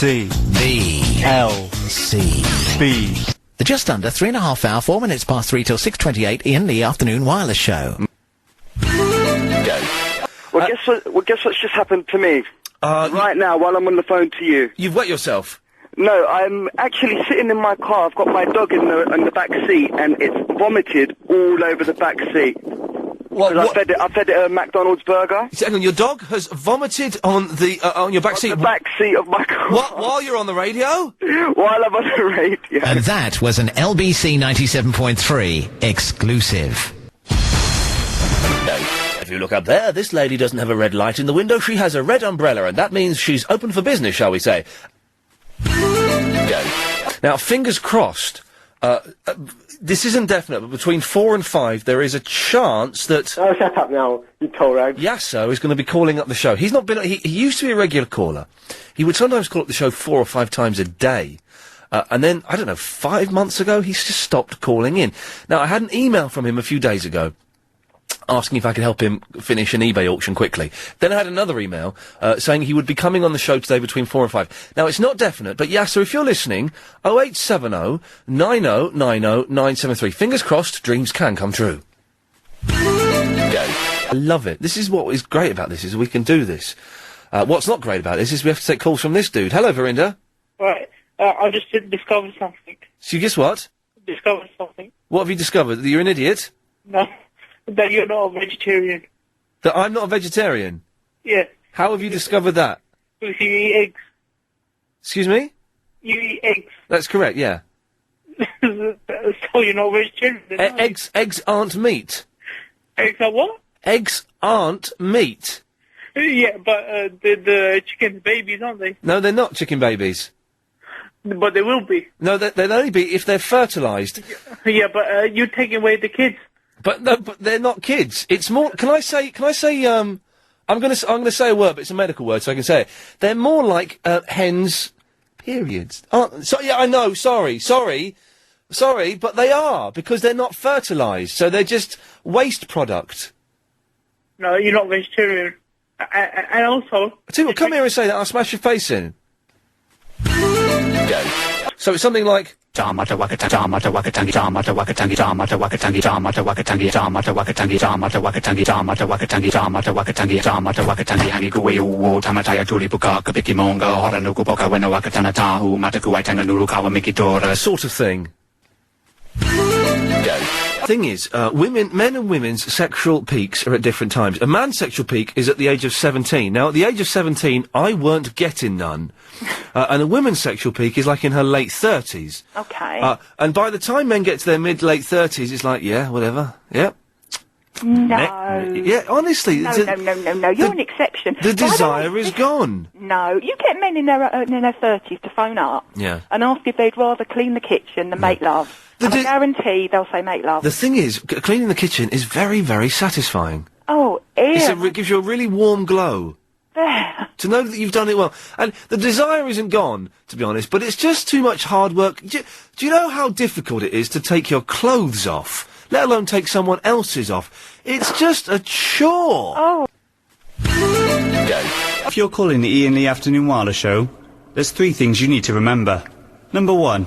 C. B. L. C. B. The just under 3.5 hour, 4 minutes past 3 till 6:28 in the afternoon wireless show. Well, guess what's just happened to me? Right now, while I'm on the phone to you. You've wet yourself? No, I'm actually sitting in my car. I've got my dog in the back seat, and it's vomited all over the back seat. What? I fed it a McDonald's burger. Hang on, your dog has vomited on the on your back seat. The back seat of my car. What? While you're on the radio? While I'm on the radio. And that was an LBC 97.3 exclusive. If you look up there, this lady doesn't have a red light in the window. She has a red umbrella, and that means she's open for business, shall we say? Now, fingers crossed. This isn't definite, but between 4 and 5, there is a chance that... Oh, shut up now, you Torag. YAASAR is going to be calling up the show. He's not been... He used to be a regular caller. He would sometimes call up the show 4 or 5 times a day. And then, I don't know, 5 months ago, he's just stopped calling in. Now, I had an email from him a few days ago asking if I could help him finish an eBay auction quickly. Then I had another email saying he would be coming on the show today between 4 and 5. Now, it's not definite, but YAASAR, if you're listening, 0870 9090 973. Fingers crossed, dreams can come true. I love it. This is what is great about this, is we can do this. What's not great about this is we have to take calls from this dude. Hello, Verinda. Right. I just discovered something. So you guess what? Discovered something. What have you discovered? That you're an idiot? No. That you're not a vegetarian. That I'm not a vegetarian? Yeah. How have you discovered that? Because you eat eggs. Excuse me? You eat eggs. That's correct, yeah. So you're not vegetarian. Eggs aren't meat. Eggs are what? Eggs aren't meat. Yeah, but the chicken's babies, aren't they? No, they're not chicken babies. But they will be. No, they'll only be if they're fertilised. Yeah, but you're taking away the kids. But no, but they're not kids. It's more. Can I say? I'm gonna say a word, but it's a medical word, so I can say it. They're more like hens. Periods. So yeah, I know. Sorry, but they are because they're not fertilised, so they're just waste product. No, you're not vegetarian. And also... I tell you what, come here and say that, I'll smash your face in. So it's something like... sort of thing. Thing is, men and women's sexual peaks are at different times. A man's sexual peak is at the age of 17. Now, at the age of 17, I weren't getting none. And a woman's sexual peak is like in her late 30s. Okay. And by the time men get to their mid-late 30s, it's like, yeah, whatever. Yep. No. Yeah, honestly. No. You're an exception. The desire is gone. No. You get men in their 30s to phone up. Yeah. And ask if they'd rather clean the kitchen than make love. I guarantee they'll say make love. The thing is, cleaning the kitchen is very, very satisfying. Oh, It gives you a really warm glow. There. To know that you've done it well. And the desire isn't gone, to be honest, but it's just too much hard work. Do you know how difficult it is to take your clothes off, let alone take someone else's off? It's just a chore. Oh. If you're calling the Iain Lee Afternoon Wireless Show, there's 3 things you need to remember. Number 1,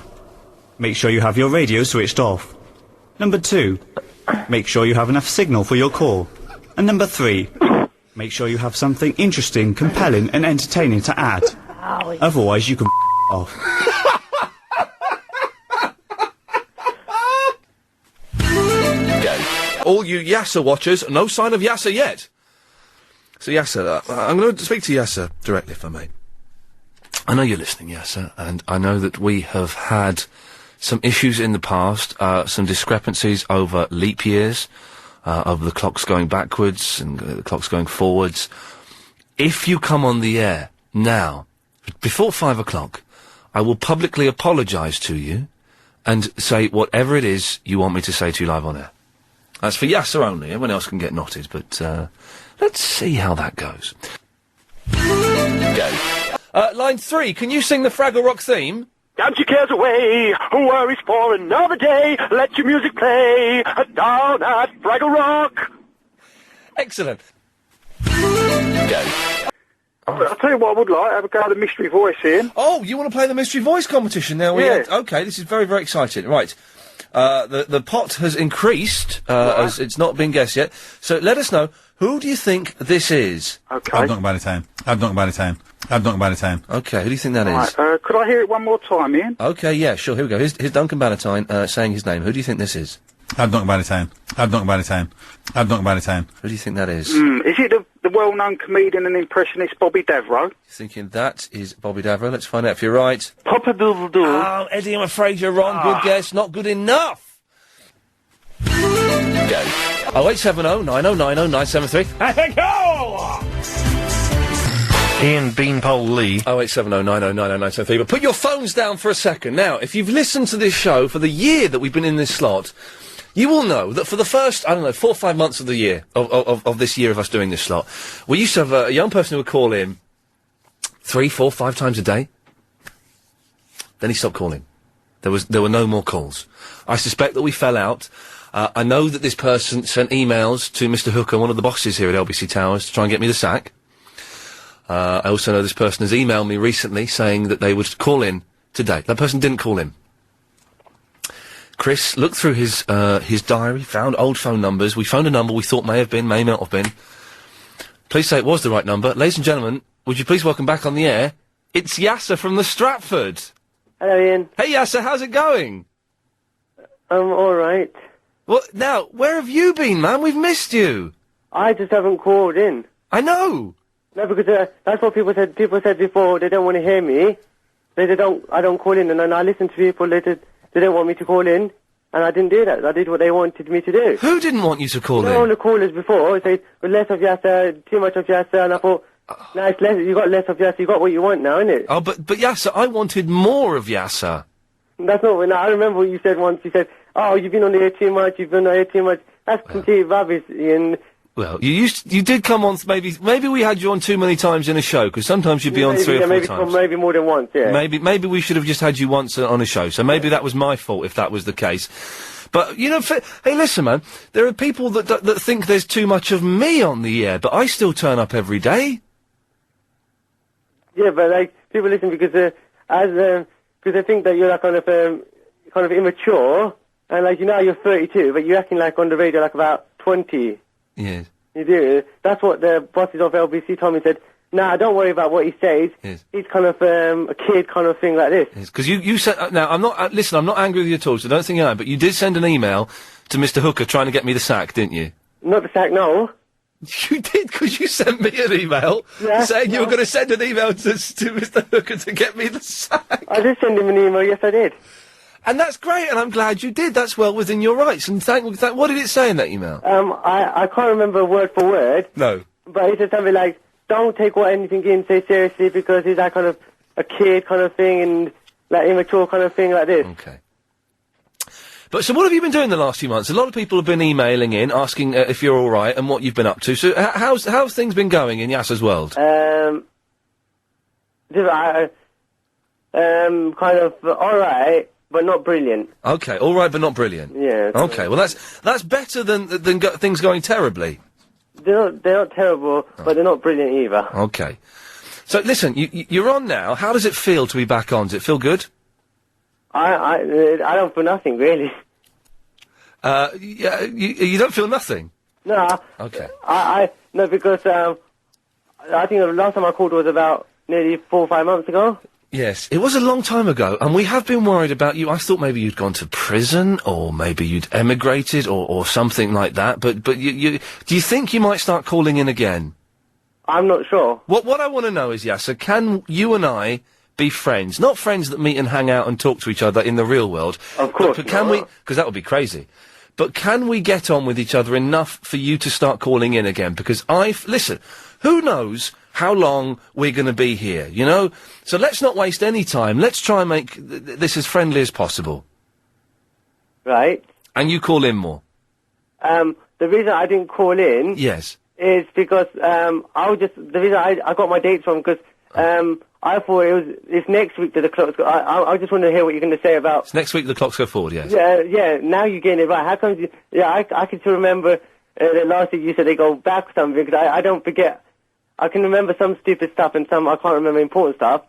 make sure you have your radio switched off. Number 2, make sure you have enough signal for your call. And number 3, make sure you have something interesting, compelling and entertaining to add. Oh, Otherwise you can off. All you YAASAR watchers, no sign of YAASAR yet. So YAASAR, I'm going to speak to YAASAR directly, if I may. I know you're listening, YAASAR, and I know that we have had some issues in the past, some discrepancies over leap years, over the clocks going backwards and the clocks going forwards. If you come on the air now, before 5 o'clock, I will publicly apologise to you and say whatever it is you want me to say to you live on air. That's for YAASAR only. Everyone else can get knotted, but let's see how that goes. Line 3, can you sing the Fraggle Rock theme? Dance your cares away, worries for another day, let your music play, down at Fraggle Rock. Excellent. I'll tell you what I would like. Have a go at the mystery voice, Ian. Oh, you want to play the mystery voice competition now? Yeah. Okay, this is very, very exciting. Right. The pot has increased, as it's not been guessed yet. So let us know, who do you think this is? Okay. I've not about a time. I've not about a time. I've not about a time. Okay, who do you think that is? Right, could I hear it one more time, Ian? Okay, yeah, sure, here we go. Here's Duncan Bannatyne, saying his name. Who do you think this is? I've not about a time. I've not about a time. I've not about a time. Who do you think that is? Is it the well-known comedian and impressionist Bobby Davro? Thinking that is Bobby Davro. Let's find out if you're right. Pop-a-doodle-doo. Oh, Eddie, I'm afraid you're wrong. Good guess, not good enough. Go. 0870 9090 973. Have a go! Ian Beanpole Lee. 0870 9090 973. But put your phones down for a second. Now, if you've listened to this show for the year that we've been in this slot, you will know that for the first, 4 or 5 months of the year, of this year of us doing this slot, we used to have a young person who would call in 3, 4, 5 times a day. Then he stopped calling. There were no more calls. I suspect that we fell out. I know that this person sent emails to Mr. Hooker, one of the bosses here at LBC Towers, to try and get me the sack. I also know this person has emailed me recently saying that they would call in today. That person didn't call in. Chris looked through his diary, found old phone numbers. We phoned a number we thought may not have been. Please say it was the right number. Ladies and gentlemen, would you please welcome back on the air? It's YAASAR from the Stratford. Hello, Ian. Hey, YAASAR, how's it going? All right. Well, now, where have you been, man? We've missed you. I just haven't called in. I know. No, because that's what people said. People said before they don't want to hear me. I don't call in, and then I listen to people. They don't want me to call in, and I didn't do that. I did what they wanted me to do. Who didn't want you to call in? All the callers before say less of YAASAR, too much of YAASAR, and I thought, no, it's less. You got less of YAASAR. You got what you want now, innit? Oh, but YAASAR, I wanted more of YAASAR. That's not. No, I remember what you said once. You said, "Oh, you've been on the air too much. You've been on the air too much." That's complete rubbish, Ian. Well, you did come on. Maybe we had you on too many times in a show because sometimes you'd be on 3 or 4 times. Maybe more than once. Yeah. Maybe we should have just had you once on a show. So maybe that was my fault if that was the case. But you know, hey, listen, man. There are people that think there's too much of me on the air, but I still turn up every day. Yeah, but like people listen because they think that you're like kind of immature, and like you're 32, but you're acting like on the radio like about 20. Yes. You do. That's what the bosses of LBC told me. Said, "Nah, don't worry about what he says. Yes. He's kind of a kid kind of thing like this." Because you said now I'm not listen. I'm not angry with you at all. So don't think I am. But you did send an email to Mr. Hooker trying to get me the sack, didn't you? Not the sack, no. You did, because you sent me an email saying you were going to send an email to Mr. Hooker to get me the sack. I did send him an email. Yes, I did. And that's great, and I'm glad you did. That's well within your rights. And what did it say in that email? I can't remember word for word. No. But it said something like, "Don't take anything in say seriously because he's that kind of a kid kind of thing and like immature kind of thing like this." Okay. But so what have you been doing the last few months? A lot of people have been emailing in, asking if you're all right and what you've been up to. So how's things been going in YAASAR's world? Kind of all right, but not brilliant. Okay, all right, but not brilliant. Yeah. Okay, well that's better than things going terribly. They're not terrible, but they're not brilliant either. Okay. So listen, you're on now. How does it feel to be back on? Does it feel good? I don't feel nothing really. Yeah, you don't feel nothing. No. Okay. No, because I think the last time I called was about nearly 4 or 5 months ago. Yes, it was a long time ago, and we have been worried about you. I thought maybe you'd gone to prison, or maybe you'd emigrated, or something like that. But do you think you might start calling in again? I'm not sure. What I want to know is, YAASAR, can you and I be friends? Not friends that meet and hang out and talk to each other in the real world. Of course. But can we? Because that would be crazy. But can we get on with each other enough for you to start calling in again? Because listen, who knows how long we're going to be here, you know? So let's not waste any time. Let's try and make this as friendly as possible. Right. And you call in more. The reason I didn't call in... Yes. ...is because, the reason I got my dates wrong, because, I thought it's next week that the clocks go... I just want to hear what you're going to say about... It's next week the clocks go forward, yes. Yeah, now you're getting it right. How come I can still remember that last week you said they go back or something, because I don't forget... I can remember some stupid stuff and some I can't remember important stuff.